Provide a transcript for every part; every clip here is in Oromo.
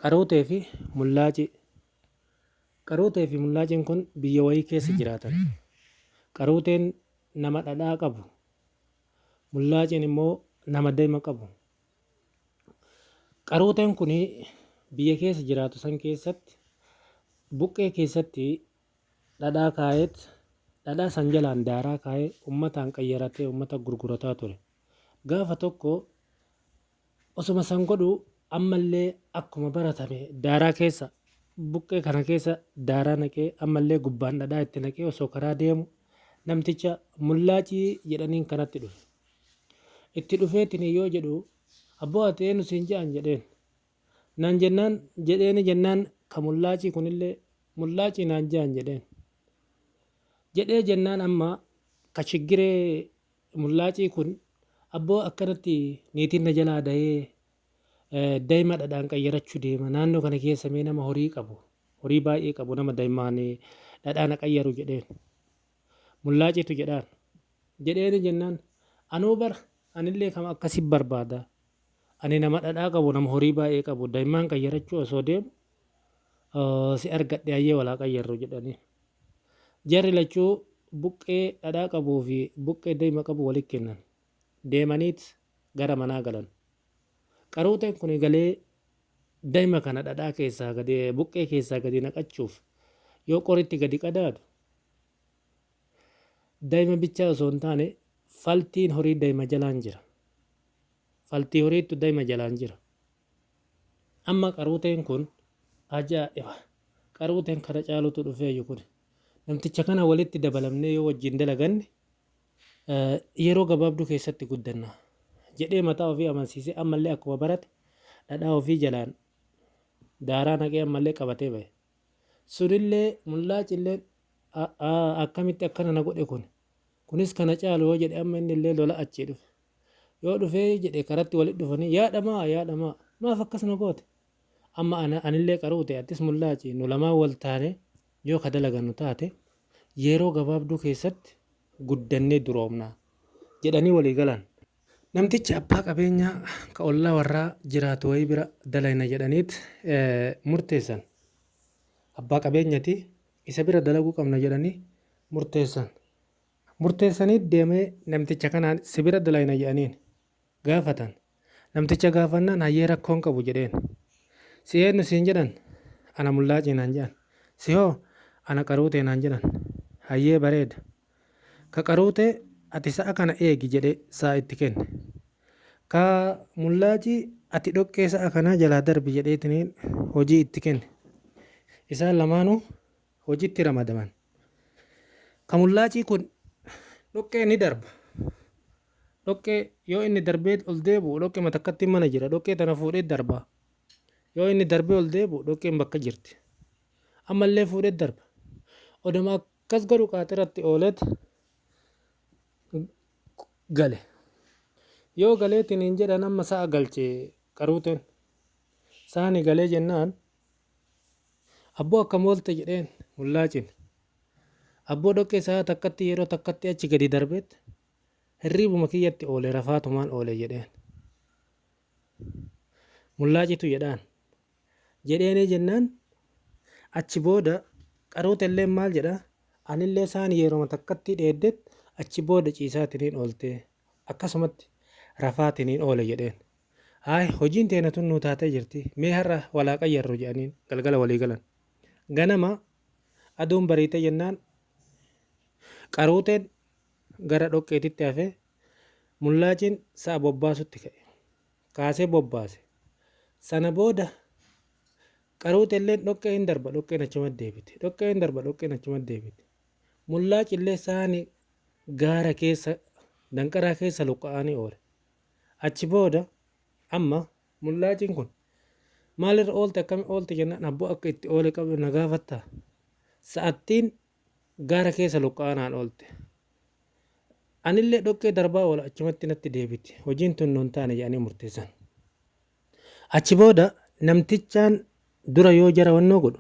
Qaruutee fi mullaacii. Qaruutee fi mullaaciin kun biyya wayii keessa jiraatan. Qaruuteen nama dhadhaa qabu, mullaaciin immoo nama daa'ima qabu. Qaruuteen kun biyya keessa jiraatu san keessatti buqqee keessatti dhadhaa kaa'eet dhadhaa san jalaan daaraa kaa'ee uummataan qayyaratee uummata gurgurataa ture. Gaafa tokko osuma san godhu ammallee akkuma baratame daaraa keessa buqqee kana keessa daaraa naqee ammallee gubbaan dhadhaa itti naqee osoo karaa deemu namticha mullaacii jedhaniin kanatti dhufe. Itti dhufeetiin yoo jedhu abboo ati eenyu siin jedhan jedheen. Naan jennaan jedheeni jennaan ka mullaacii kunillee mullaacii naan jedhan jedheen. Jedhee jennaan amma ka shiggiree mullaacii kun abboo akkanatti niitiin na jalaa dahee daa'ima dhadhaan qayyarachuu deema naannoo kana keessa mee nama horii qabu horii baay'ee qabu nama daa'imaan dhadhaa na qayyaru jedheen. Mullaaciitu jedhaan jedheeni jennaan anuu bara anillee kama akkasii barbaada ani nama dhadhaa qabu nama horii baay'ee qabu daa'imaan qayyarachuu osoo deemu si argadhe hayyee walaa qayyarru jedhanii. Jarri lachuu buqqee dhadhaa qabuu fi buqqee daa'ima qabu walitti kennan deemaniit gara manaa galan. Qaruuteen kun galee daa'ima kana dhadhaa keessaa gadi buqqee keessaa gadi naqachuuf yoo qoritti gadi qadaadu daa'ima bichaa osoo hin taane faltiin horii daa'ima jalaan jira. Faltii horiitu daa'ima jalaan jira. Amma qaruuteen kun ajaa'iba. Qaruuteen kana caalutu dhufeeyyu kun namticha kana walitti dabalamnee yoo wajjin dalaganne yeroo gabaabduu keessatti guddanna jedhee mataa ofii amansiisee ammallee akkuma barate dhadhaa ofii jalaan daaraa naqee ammallee qabatee bahe. Sunillee mullaacillee akkamitti akkana na godhe kunis kana caalu yoo jedhe amma inni illee lola achii dhufe. Yoo dhufee jedhe karatti walitti dhufanii yaadhamaa maaf akkas na goote amma anillee qaruute attis mullaaci nu lamaan wal taane yoo ka dalagannu taate yeroo gabaabduu keessatti guddannee duroomna jedhanii walii galan. Namticha abbaa qabeenyaa ka ollaa warraa jiraatu wayii bira dalayna jedhaniit murteessan. Abbaa qabeenyati isa bira dalaguu qabna jedhanii murteessan. Murteessanii deemee namticha kanaan si bira dalayna jedhaniin gaafatan. Namticha gaafannaan hayyee rakkoon qabu jedheen. Si eenyu siin jedhan ana mullaacii naan jedhan. Si hoo ana qaruutee naan jedhan. Hayyee bareeda. Ka qaruutee ati sa'a kana eegi jedhee sa'a itti kenne. Ka mullaacii ati dhoqqee sa'a kanaa jalaa darbi jedheetiniin hojii itti kenne. Isaan lamaanuu hojiitti ramadaman. Ka mullaacii kun dhoqqee ni darba. Dhoqqee yoo inni darbee ol deebi'u dhoqqee matakkatti mana jira dhoqqee tana fuudhee darba. Yoo inni darbee ol deebi'u dhoqqeen bakka jirti. Ammallee fuudhee darba. Oduma akkas godhu qaaxiratti ooleet gale. Yoo galeetiin hin jedhan amma sa'a galchee qaruuteen. Saani galee jennaan abboo akkam oolte jedheen mullaacin. Abboo dhoqqee sa'a takkatti yeroo takkatti achi gadi darbeet hirriibuma kiyyatti oole rafaatumaan oole jedheen. Mullaacitu jedhaan. Jedheenii jennaan achi booda qaruutellee maal jedha anillee saani yeroo takkatti dheeddeet achi booda ciisaatiniin oolte akkasumatti rafaatiniin oole jedheen. Haay hojiin teena tun nuu taatee jirti mee har'a walaa qayyarru jedhaniin galgala walii galan. Ganama aduun bariite jennaan qaruuteen gara dhoqqeetitti hafee mullaaciin sa'a bobbaasutti ka'e. Kaasee bobbaase. Sana booda qaruuteellee dhoqqee hin darba dhoqqeen achumatti deebite. Dhoqqee hin darba dhoqqeen achumatti deebite. Mullaacillee saani gaara keessa danqaraa keessa luqqa'anii oole. Achi booda amma mullaaciin kun maalirra oolte akkami oolte jennaan abboo akka itti oole qabu na gaafattaa. Sa'attiin gaara keessa luqqa'anaan oolte. Anillee dhoqqee darbaa oola achumatti natti deebiti. Hojiin tun nuun taane jedhanii murteessan. Achi booda namtichaan dura yoo jara wannoo godhu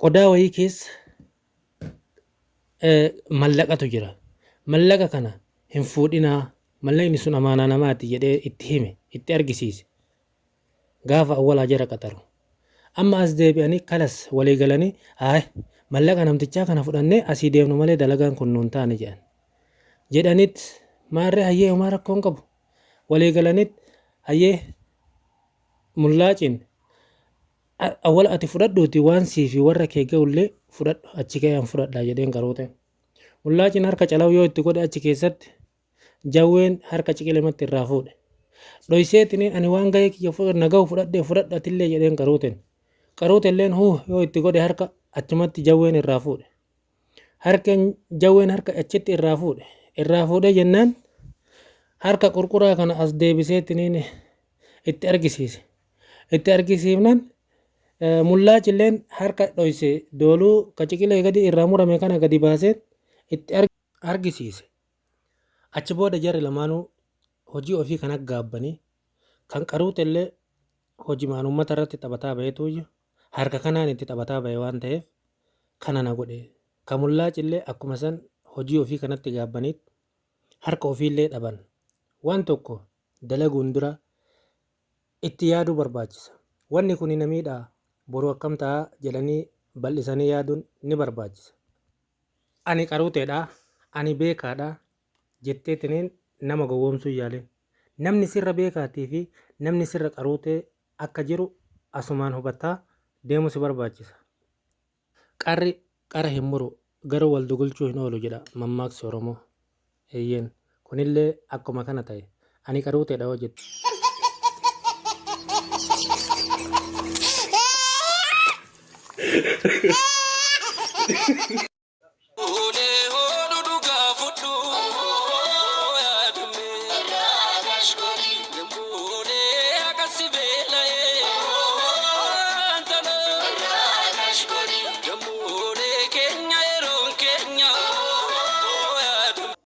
qodaa wayii keessa mallaqatu jira. Mallaqa kana hin fuudhinaa mallaqni sun amaanaa namaati jedhee itti hime itti argisiise. gaafa awwalaa jara qaxaru. Amma as deebi'anii kalas walii galanii mallaqa namtichaa kana fudhannee asii deemnu malee dalagaan kun nuun taane jedhanit maarree hayyee homaa rakkoon qabu walii galanit hayyee mullaaciin awwala ati fudhadhuuti waan siifi warra kee ga'ullee fudhadhu achi ka'ee an fudhadhaa jedheen qaruuteen. Mullaaciin harka calaw yoo itti godhe achi keessatti jawween harka ciqilimatti irraa fuudhe. Dhoyseetiniin ani waan ga'ee kiyya naga'u fudhadhatillee jedheen qaruuteen. Qaruuteelleen yoo itti godhe harka achumatti jawween irraa fuudhe. Jawween harka achitti irraa fuudhe jennaan harka qurquraa kana as deebiseetiniin itti argisiise. Itti argisiifnan mullaacilleen harka dhoyse dooluu kaciqilee gadi irraa murame kana gadi baasee itti argisiise. Achi booda jarri lamaanuu hojii ofii kana gaabbanii kan qaruutellee hojimaan uummata irratti taphataa baheetu harka kanaan itti taphataa bahe waan ta'eef kana na godhe. Kan mullaacillee akkuma san hojii ofii kanatti gaabbaniit harka ofiillee dhaban. Waan tokko dalaguun dura itti yaaduu barbaachisa. Wanni kun na miidhaa boru akkam ta'a jedhanii bal'isanii yaaduun ni barbaachisa. Ani qaruuteedhaa, ani beekaadhaa jetteetiniin nama gowwoomsuu yaalin. Namni sirra beekaatii fi namni sirra qaruutee akka jiru asumaan hubataa deemuu si barbaachisa. Qarri qara hin muru garuu wal dugulchuu hin oolu jedha mammaaksi Oromoo. Eeyyeen kunillee akkuma kana ta'e ani qaruuteedha hoo jettu.